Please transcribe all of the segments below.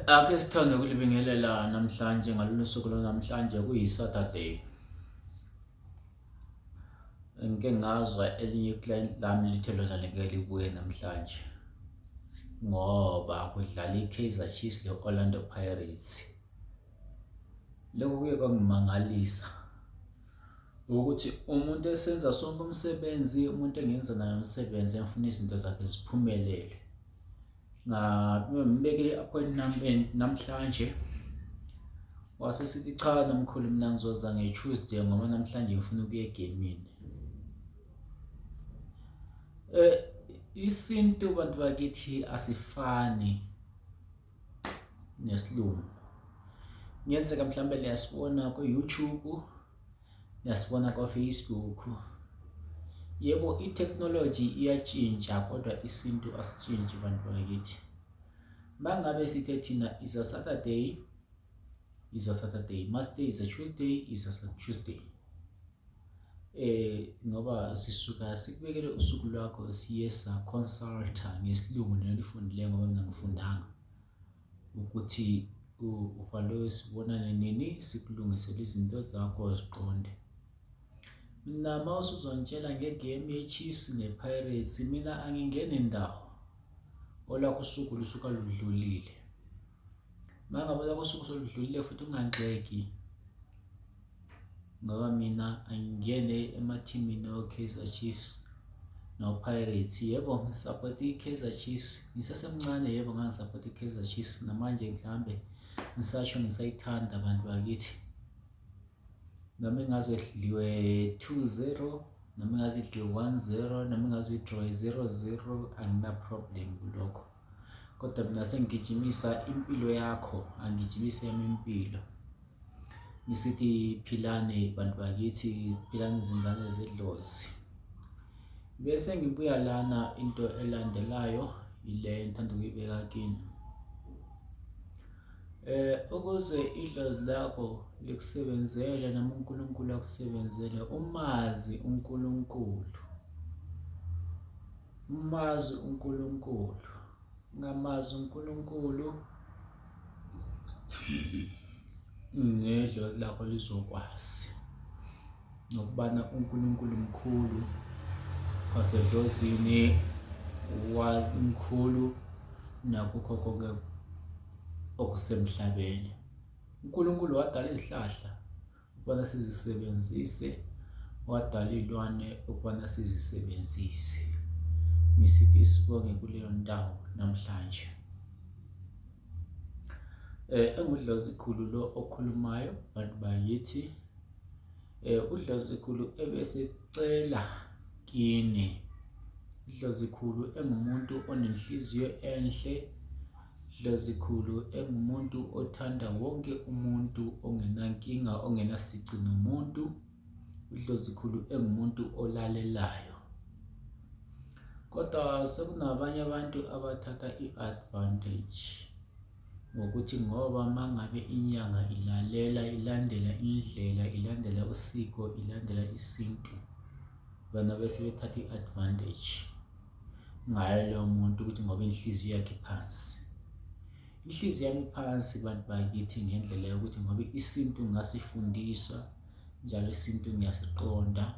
Ake sithande ukulibingelela namhlanje ngalolu suku lwanamhlanje kuyi-Saturday. Ngike ngazwa elinye iclient lami lithe lona lingeke libuye namhlanje ngoba kudlala i-Kaizer Chiefs ne-Orlando Pirates. Lokho kuye kwangimangalisa ukuthi umuntu esenza sonke umsebenzi, umuntu engenza naye umsebenzi engifuna izinto zakhe ziphumelele. Ngibeke i-appointment namhlanje, wase sithi cha nomkhulu, mina ngizoza nge-Tuesday ngoba namhlanje ngifuna ukuya egemini. Isintu bantu bakithi asifani nesilungu. Kungenzeka mhlawumbe liyasibona ku-YouTube, liyasibona kwa-Facebook. Yebo, i-technology iyatshintsha kodwa isintu asitshintshi bantu bakithi. Mangabe sithe thina is a Saturday, is a Saturday. Monday is a Tuesday, is a Tuesday. Ngoba sisuka sikubekele usuku lwakho siye sa-consulta ngesilungu nelifundileyo ngoba mina ngifundanga ukuthi ufanele sibonane nini sikulungisele izinto zakho ziqonde. Mina mawusuzongitshela ngegame ye-Chiefs ne-Pirates, mina angingene ndawo. Olwakho usuku lusuka ludlulile. Mangabe olwakho usuku soludlulile futhi ungangixeki ngoba mina angingene emathimini o-Kaizer Chiefs no-Pirates. Yebo, ngisupport i-Kaizer Chiefs. Ngisasemncane yebo ngangisupport i-Kaizer Chiefs, namanje mhlambe ngisasho ngisayithanda abantu bakithi. Noma ingaze idliwe 2-0, noma ingaze idliwe 1-0, noma ingaze idraw 0-0, angina problem kulokho. Kodwa mina sengigijimisa impilo yakho, angigijimisa yami impilo. Ngisithi philane bantu bakithi, philane izingane zedlozi. Bese ngibuya lana, into elandelayo ile ngithanda ukuyibeka kini. Ukuze idlozi lakho likusebenzele noma uNkulunkulu akusebenzele, umazi uNkulunkulu. Umazi uNkulunkulu. Ngamazi uNkulunkulu nedlozi lakho lizokwazi ngokubana uNkulunkulu mkhulu wasedlozini, wazi mkhulu nakukho konke okusemhlabeni. uNkulunkulu wadala izihlahla ukubana sizisebenzise, wadala iy'lwane ukubana sizisebenzise. Ngisithi sibonge kuleyo ndawo namhlanje. Engudlozikhulu lo okhulumayo bantu bakithi. Udlozikhulu ebesecela kini, udlozikhulu engumuntu onenhliziyo enhle, udlozikhulu engumuntu othanda wonke umuntu, ongenankinga, ongenasici nomuntu, udlozikhulu engumuntu olalelayo. Kodwa sekunabanye abantu abathatha i-advantage ngokuthi ngoba mangabe inyanga ilalela, ilandela indlela, ilandela usiko, ilandela isintu, bona bese bethatha i-advantage ngayo loyo muntu ukuthi ngoba inhliziyo yakhe phansi. Inhliziyo yami phansi bantu bakithi ngendlela yokuthi ngoba isintu ngasifundiswa, njalo isintu ngiyasiqonda.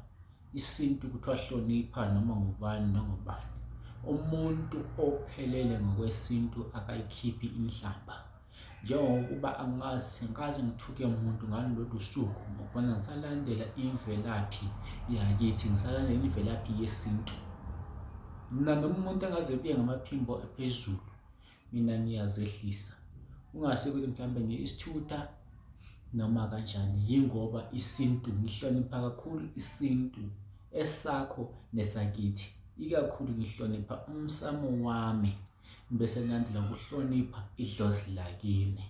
Isintu kuthiwa hlonipha noma ngubani nangubani. Umuntu ophelele ngokwesintu akayikhiphi inhlamba. Njengokuba angikaze ngithuke muntu ngalolu suku ngokubana ngisalandela imvelaphi yakithi, ngisalandela imvelaphi yesintu. Mina noma umuntu engaze ubuye ngamaphimbo ephezulu, mina ngiyazehlisa. Ungase ukuthi mhlawumbe ngiyisithutha noma kanjani, yingoba isintu ngihlonipha kakhulu, isintu esakho nesakithi. Ikakhulu ngihlonipha umsamo wami, bese ngilandela ukuhlonipha idlozi lakini.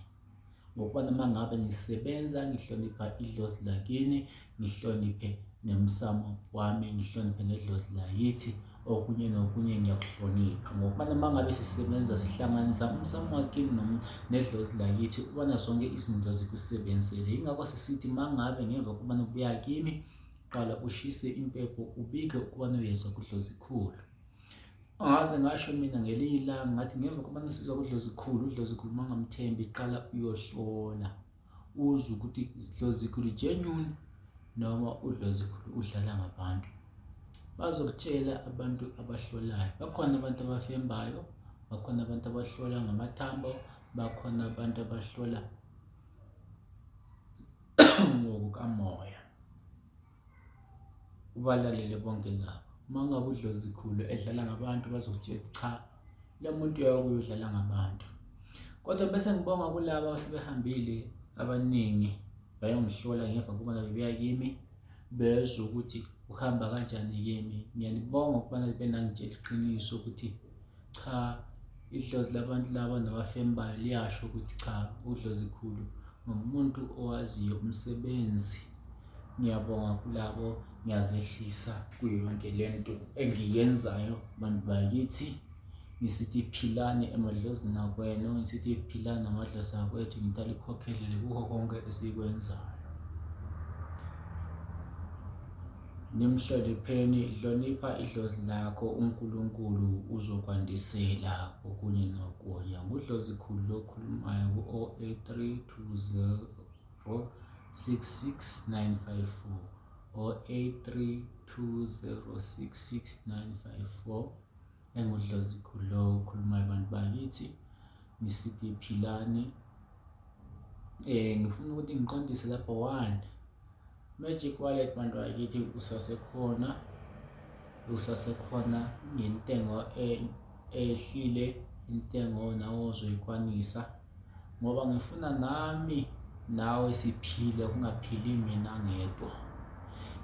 Ngokubana mangabe ngisebenza ngihlonipha idlozi lakini, ngihloniphe nomsamo wami, ngihloniphe nedlozi lakithi, okunye nokunye ngiyakuhlonipha. Ngokubana mangabe sisebenza sihlanganisa umsamo wakini nedlozi lakithi, ukubana zonke izinto zikusebenzele. Yingakho sisithi mangabe ngemva kokubana ubuya kimi, qala ushise impepho, ubike ukubana uyeza kudlozikhulu. Angaze ngasho mina ngelinye ilanga ngathi ngemva kokuba sizwa udlozikhulu mangamthembi qala uyohlola uzwe ukuthi idlozikhulu genuine noma udlozikhulu udlala ngabantu. Bazokutshela abantu abahlolayo, bakhona abantu abafembayo, bakhona abantu abahlola ngamathambo, bakhona abantu abahlola ngokukamoya. Ubalalele bonke labo. Mangabe udlozikhulu edlala ngabantu bazokutshela cha, lo muntu uyadlala ngabantu. Kodwa bese ngibonga kulabo asebehambile abaningi bayongihlola ngemva kokuba bebeya kimi bezwe ukuthi uhamba kanjani kimi. Ngiyanibonga ukubana benangitshela iqiniso ukuthi cha, idlozi labantu laba nabafembayo liyasho ukuthi cha, udlozikhulu ngumuntu owaziyo umsebenzi. Ngiyabonga kulabo, ngiyazehlisa kuyo yonke lento engiyenzayo bantu bakithi. Ngisithi philani emadlozini akwenu, ngisithi philani amadlozi akwethu, ngitalikhokhelele kukho konke esikwenzayo. Nimhlonipheni, hlonipha idlozi lakho, uNkulunkulu uzokwandisela okunye nokunye. Ngudlozikhulu lokhulumayo ku-083 20 66 954 083 20 66 954. Engudlozikhulu lokhulumayo abantu bakithi, ngisithi philani. Ngifuna ukuthi ngiqondise lapho 1 Magic Wallet bantu bakithi usasekhona ngentengo ehlile, intengo nawo ozoyikwanisa, ngoba ngifuna nami nawe siphile, kungaphili mina ngedwa.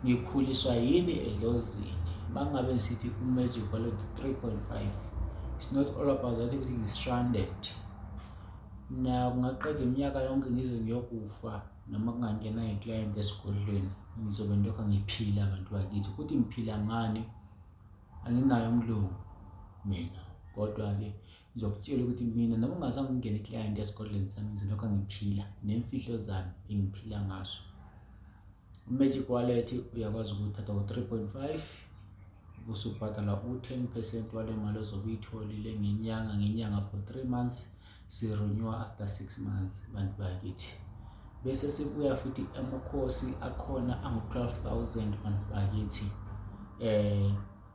Ngikhuliswa yini edlozini? Mangabe ngisithi ku-Magic Wallet 3.5, it's not all about that ukuthi ngi-stranded. Na kungaqeda iminyaka yonke ngize ngiyokufa noma kungangena iclient esigodlweni, ngizobe ndokha ngiphila abantu bakithi. Ukuthi ngiphila ngani? Anginayo umlungu mina, kodwa-ke ngizokutshela ukuthi mina noma ungazange ngingene iclient esigodlweni sami ngizolokha ngiphila nemfihlo zami engiphila ngazo. Magic Wallet uyakwazi ukuthatha u-3.5 usubhadala u-10% wale mali ozobe uyitholile ngenyanga for 3 months, si-renew after 6 months bantu bakithi. Bese sibuya futhi amakhosi akhona angu-12,000 bantu bakithi.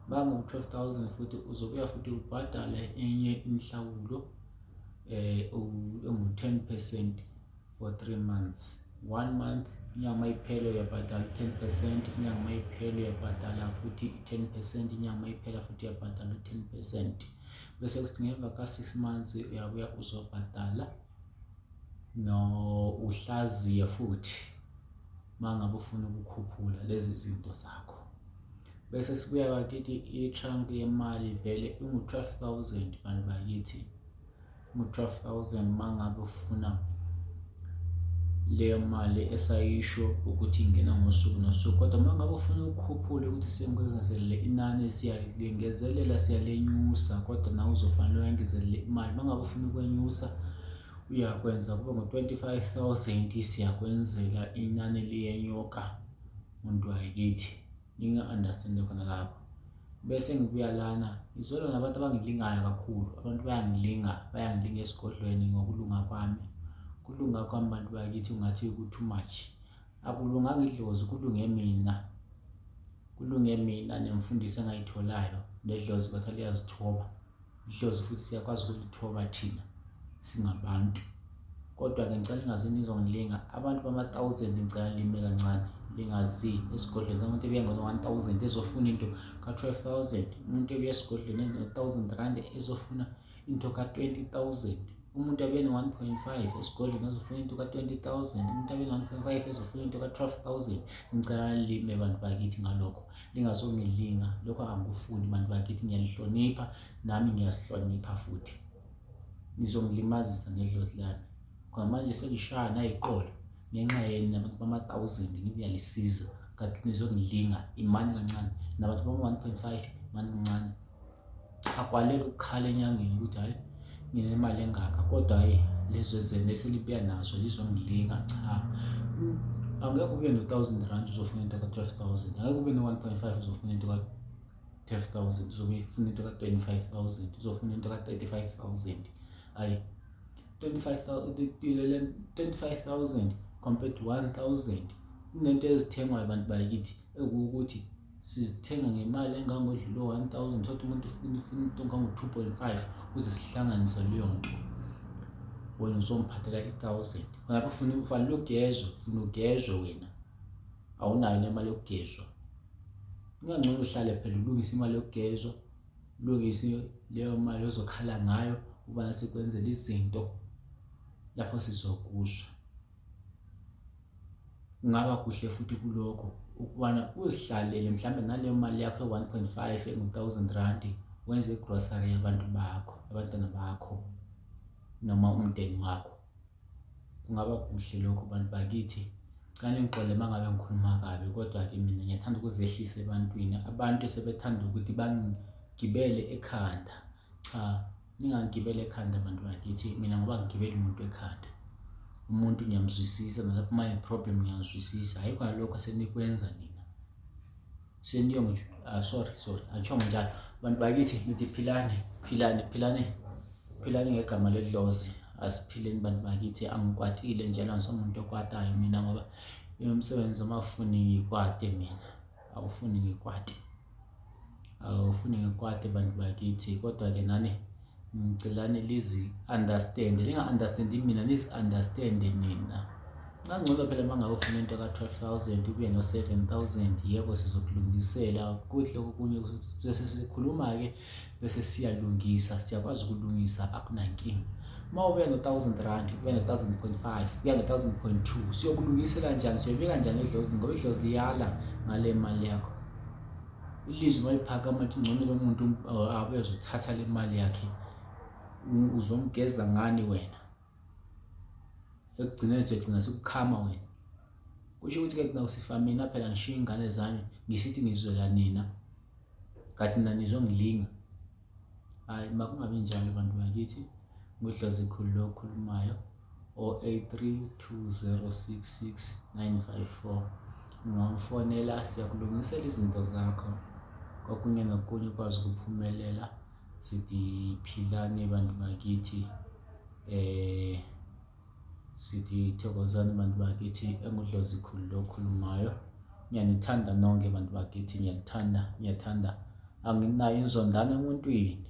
Bangu-12,000 futhi uzobuya futhi ubhadale enye inhlawulo engu-10% for 3 months. 1 month inyanga mayiphela uyabhadala 10%, inyanga mayiphela uyabhadala futhi 10%, inyanga mayiphela futhi uyabhadala 10%. Bese kuthi ngemva ka-6 months uyabuya uzobhadala no uhlaziye futhi mangabe ufuna ukukhuphula lezi zinto zakho. Bese sibuya bakithi i-trunk yemali vele ingu-12,000 bantu bakithi, ngu-12,000 mangabe ufuna leyo mali esayisho ukuthi ingena ngosuku nosuku. Kodwa mangabe ufuna ukukhuphula ukuthi sengikwengezelele inani, siyalengezelela siyalenyusa, kodwa nawe uzofanele uyengezelele imali. Mangabe ufuna ukwenyusa uyakwenza kube ngo-25,000, siyakwenzela inani liyenyuka muntu wakithi. Ninga-understand khona lapho. Bese ngibuya lana, izolo nabantu abangilingayo kakhulu, abantu bayangilinga esigodlweni ngokulunga kwami. Kulunga kwami bantu bakithi ungathi ku-too much. Akulunganga idlozi, kulunge mina nemfundiso engayitholayo. Ledlozi kodwa liyazithoba, idlozi futhi siyakwazi ukulithoba thina singabantu. Kodwa-ke ngicela ingaze nizongilinga abantu bama-1000, ngicela lime kancane, lingazi esigodlweni umuntu ebuya ngo-1,000 ezofuna into ka-12,000, umuntu ebuya esigodlweni eno-1,000 ezofuna into ka-20,000, umuntu abuye no-1.5 esigodlweni ezofuna into ka-20,000, umuntu abuye no-1.5 ezofuna into ka-12,000. Ngicela lime bantu bakithi ngalokho, lingazongilinga, lokho angikufuni bantu bakithi. Ngiyalihlonipha nami ngiyasihlonipha futhi. Nizongilimazisa ngedlozi lami khona manje sengishaya nayiqolo ngenxa yeni nabantu bama-1000 ngiyalisiza, kanti nizongilinga imani kancane. Nabantu bama-1.5 imani kancane. Akwalela ukukhala enyangeni ukuthi hayi nginemali engaka, kodwa hayi lezo zenzo eselibuya nazo lizongilinga. Cha, angeke ube no-1,000 rand uzofuna into ka-12,000, angeke ube no-1.5 uzofuna into 12,000, uzobe ufuna into ka-25,000, uzofuna into ka-35,000. Hayi 25,000 compared to 1,000. Kunento ezithengwayo abantu bakithi ekuwukuthi sizithenga ngemali engangodlula 1,000, thola umuntu ufuna into engango-2.5 ukuze sihlanganise leyo nto. Wena uzomphathela 1,000. Ngapha ufanele ugezwe wena. Awunayo nemali yokugezwa. Kungangcono uhlale phela ulungise imali yokugezwa, ulungise leyo mali ozokhala ngayo ubana sikwenzela izinto lapho sizokuzwa. Kungaba kuhle futhi kulokho ukubana uzihlalele mhlawumbe naleyo mali yakho e-1.5 engu-1,000 rand wenze igrocery yabantu bakho, abantwana bakho noma umndeni wakho. Kungaba kuhle lokho bantu bakithi. Kanti ngixole mangabe ngikhuluma kabi, kodwa-ke mina ngiyathanda ukuzehlisa ebantwini. Abantu sebethanda ukuthi bangigibele ekhanda. Cha, ningangigibele ekhanda bantu bakithi. Mina ngoba ngigibele umuntu ekhanda, umuntu ngiyamzwisisa, nalapho uma ne-problem ngiyamzwisisa. Ayikho nalokho senikwenza nina. Angishongo njalo bantu bakithi, nithi philani ngegama ledlozi. Asiphileni bantu bakithi. Angikwatile njalo, angisomuntu okwatayo mina ngoba umsebenzi awufuni ngikwate mina, awufuni ngikwate bantu bakithi. Kodwa-ke nani ngicela lizi-understand, linga-understandi mina, nizi-understande nina. Kungangcono phela uma ngabe ufuna into ka-12,000 ubuye no-7,000, yebo sizokulungisela. Kuhle okunye bese sikhuluma-ke bese siyakwazi ukulungisa, akunankinga. Uma ubuya no-1,000 rand, ubuya no-1,000.5, ubuya no-1,000.2, siyokulungisela kanjani, siyoyibeka kanjani edlozini ngoba idlozi liyala ngale mali yakho. Ilizwi maliphakama lithi ngcono lo muntu abe ezothatha le mali yakhe, uzomgeza ngani wena? Ekugcineni sizogcina sikukhama wena. Kusho ukuthi-ke kuna usifamina phela, ngishiya iy'ngane zami ngisithi ngizwela nina, kanti nina nizongilinga. Hayi, makungabi njalo bantu bakithi. Ngudlozi khulu lo okhulumayo, 0832066954. Ungangifonela, siyakulungisela izinto zakho. Kokunye nokunye ukwazi ukuphumelela. Sithi philani bantu bakithi. Sithi thokozani bantu bakithi. Engudlozi khulu lo okhulumayo. Ngiyanithanda nonke bantu bakithi, ngiyathanda. Anginayo inzondana emuntwini.